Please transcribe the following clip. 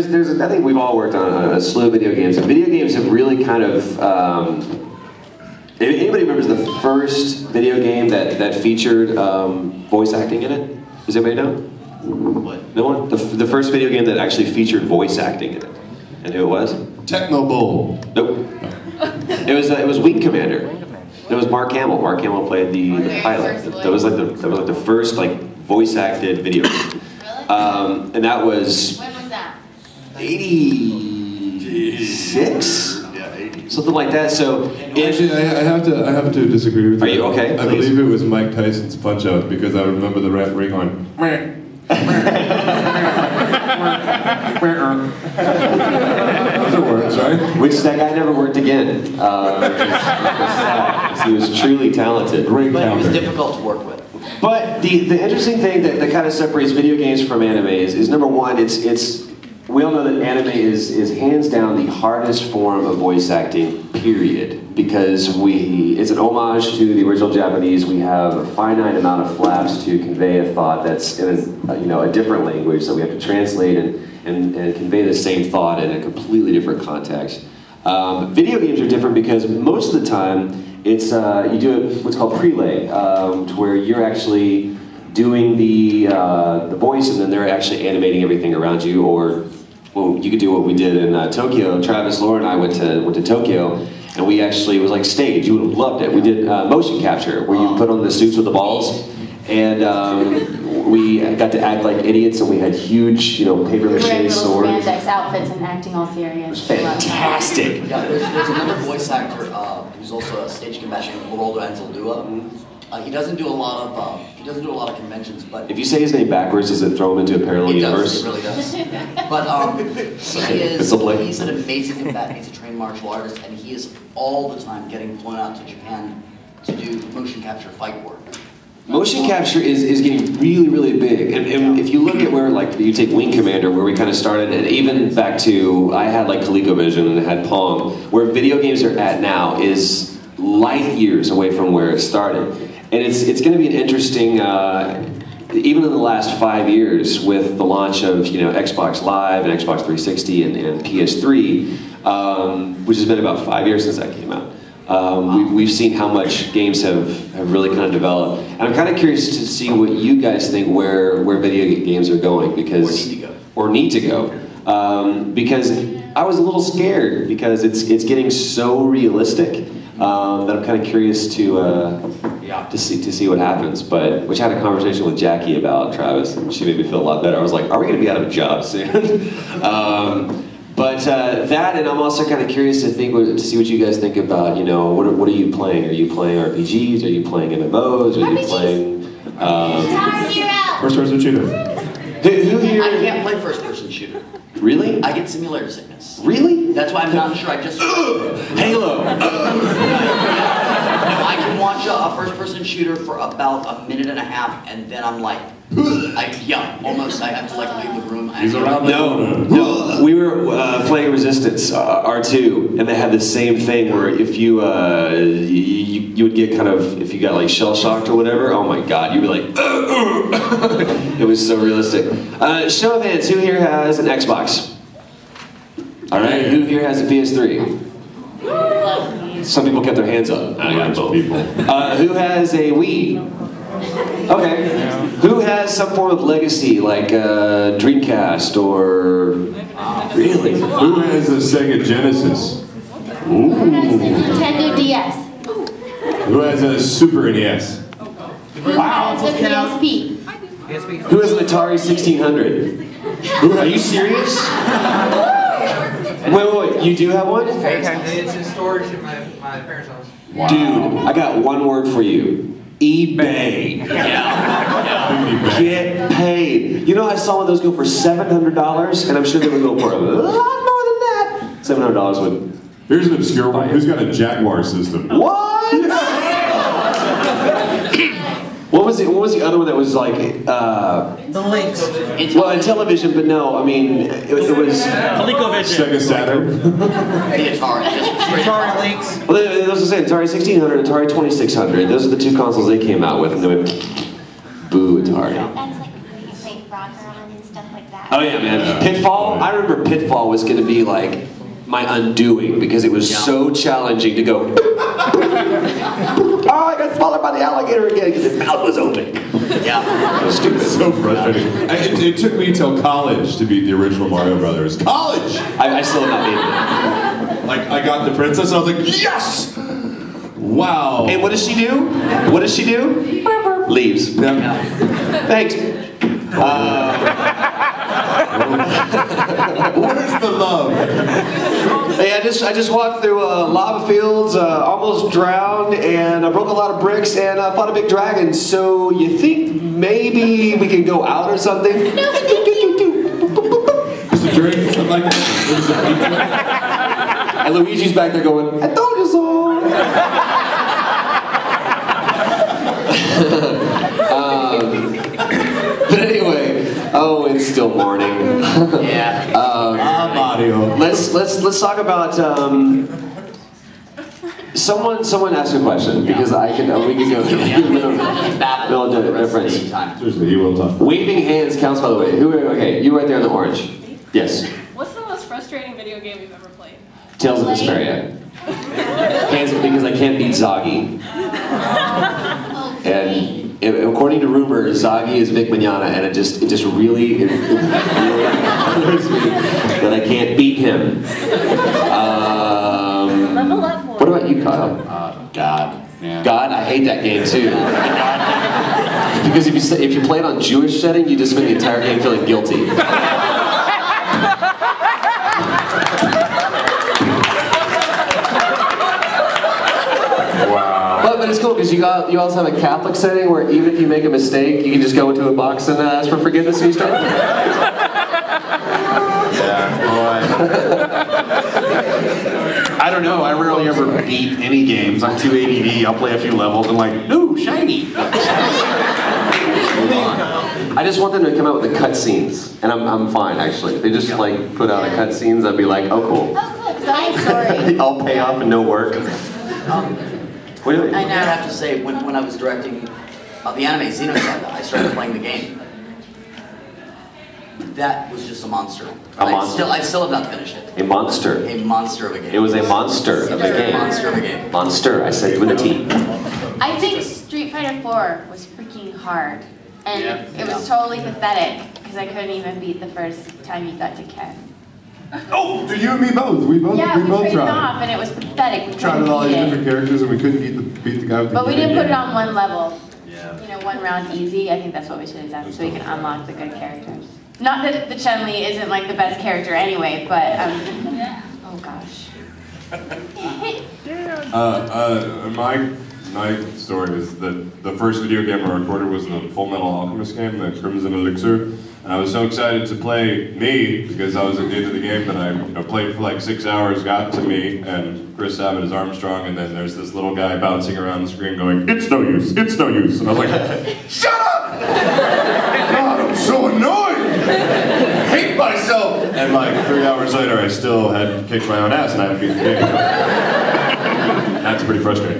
I think we've all worked on a slew of video games, and video games have really kind of. Anybody remembers the first video game that featured voice acting in it? Does anybody know? What? No one? The first video game that actually featured voice acting in it, and who it was? Techno Bowl. Nope. It was Wing Commander. It was Mark Hamill. Mark Hamill played the pilot. That was like the first like voice acted video game. Really? And that was. When was that? 86? Yeah, 80. Something like that. So Actually, I have to disagree with you. Are you okay? I Please. believe it was Mike Tyson's Punch Out because I remember the referee going. Those are words, right? Which that guy never worked again. He was truly talented. Great But it was counter. difficult to work with. But the interesting thing that kind of separates video games from anime is number one, it's we all know that anime is hands down the hardest form of voice acting, period. Because it's an homage to the original Japanese. We have a finite amount of flaps to convey a thought that's in a different language, so we have to translate and convey the same thought in a completely different context. Video games are different because most of the time it's you do what's called prelay, to where you're actually doing the voice and then they're actually animating everything around you. Or well, you could do what we did in Tokyo. Travis, Laura, and I went to Tokyo, and we actually it was like stage. You would have loved it. We did motion capture where you put on the suits with the balls, and we got to act like idiots, and we had huge, paper Wearing mache little swords. spandex outfits and acting all serious. Fantastic. Yeah, there's another voice actor who's also a stage combatant, Geraldo Anzaldúa. He doesn't do a lot of conventions, but If you say his name backwards, does it throw him into a parallel it universe? does. It really does. But he's an amazing combatant. He's a trained martial artist, and he is all the time getting flown out to Japan to do motion capture fight work. Motion capture is getting really, really big. And if you look at where, like, you take Wing Commander, where we kind of started, and even back to, I had, like, ColecoVision and I had Pong, where video games are at now is light years away from where it started. And it's going to be an interesting, even in the last 5 years, with the launch of, Xbox Live and Xbox 360 and PS3, which has been about 5 years since that came out. We've seen how much games have really kind of developed, and I'm kind of curious to see what you guys think where video games are going, because or need to go, because I was a little scared because it's getting so realistic that I'm kind of curious to see what happens. But which I had a conversation with Jackie about, Travis, and she made me feel a lot better. I was like, are we going to be out of a job soon? But that, and I'm also kind of curious to see what you guys think about, what are you playing? Are you playing RPGs? Are you playing MMOs? Are you playing... First-person shooter. Who here... I can't play first-person shooter. Really? I get simulator sickness. Really? That's why I'm not sure. I just... Halo! I can watch a first-person shooter for about a minute and a half, and then I'm like... almost. I have to leave the room. He's around the corner. No. We were playing Resistance R2, and they had the same thing where if you you would get kind of, if you got like shell shocked or whatever, oh my god, you'd be like, it was so realistic. Show of hands, who here has an Xbox? All right, who here has a PS3? Some people kept their hands up. I got both. Who has a Wii? Okay. Who has some form of legacy, like Dreamcast or... Really? Who has a Sega Genesis? Ooh. Nintendo DS. Who has a Super NES? Who has a PSP? Who has an Atari 1600? Are you serious? Wait, you do have one? It's in storage in my parents' house. Wow. Dude, I got one word for you. eBay. Get paid. I saw one of those go for $700, and I'm sure they would go for a lot more than that. $700 would. Here's an obscure one. Who's got a Jaguar system? What? What was the other one that was like? The Lynx. Well, in television, but no. I mean, it was. ColecoVision. Sega Saturn. The Atari. Atari Lynx. Well, that was the same. Atari 1600, Atari 2600. Those are the two consoles they came out with, and they went, boo, Atari. That's like, wait, rock around and stuff like that. Oh yeah, man. Pitfall. I remember Pitfall was going to be like my undoing because it was so challenging to go. Oh, I got swallowed by the alligator again because his mouth was open. Yeah. It was stupid. So frustrating. It took me till college to beat the original Mario Brothers. College! I still have not beaten it. Like, I got the princess and I was like, yes! Wow. Hey, what does she do? What does she do? Leaves. Yeah. Thanks. Where's the love? Hey, I just walked through lava fields, almost drowned, and I broke a lot of bricks, and fought a big dragon. So you think maybe we can go out or something? No, but thank you. Just a drink, something like that. And Luigi's back there going, I told you so. But anyway, oh, it's still morning. Yeah. Mario. Let's talk about someone asked a question because we can go. Babble No, for the rest of the difference. time. Seriously, he will talk. Waving hands counts, by the way. Okay, you right there in the orange. Yes. What's the most frustrating video game you've ever played? Tales of Vesperia. Hands because I can't beat Zoggy. And according to rumor, Zoggy is Vic Mignogna, and it just really bothers me that I can't beat him. Level up more. What about you, Kyle? God. Yeah. God, I hate that game too. Because if you play it on Jewish setting, you just spend the entire game feeling guilty. But it's cool because you also have a Catholic setting where even if you make a mistake, you can just go into a box and ask for forgiveness and you start. I don't know. I rarely ever beat any games. I'm too ADD. I'll play a few levels and like, ooh, shiny. I just want them to come out with the cutscenes, and I'm fine actually. If they just like put out a cutscenes, I'd be like, oh cool. Oh, cool, because I'm sorry. All pay off and no work. What do you I have to say, when I was directing the anime Xenosaga, I started playing the game. That was just a monster. monster? I still have not finished it. A monster. A monster of a game. It was a monster of a game. Monster of a game. Monster, I said with a T. I think Street Fighter 4 was freaking hard. And it was totally pathetic, because I couldn't even beat the first time you got to Ken. Oh, you and me both. We both traded tried. off, and it was pathetic. We Tried couldn't with all these beat different it. characters and we couldn't beat the guy with the But we didn't put it on one level. Yeah. You know, one round easy. I think that's what we should have done, so we can unlock the good characters. Not that the Chun-Li isn't like the best character anyway, but oh gosh. My story is that the first video game I recorded was the Full Metal Alchemist game, the Crimson Elixir, and I was so excited to play me because I was at the end of the game that I played for like 6 hours, got to me, and Chris Sabat is Armstrong, and then there's this little guy bouncing around the screen going, "It's no use, it's no use," and I was like, "Shut up! God, I'm so annoyed! I hate myself!" And like 3 hours later, I still had kicked my own ass and I hadn't beaten the game. That's pretty frustrating.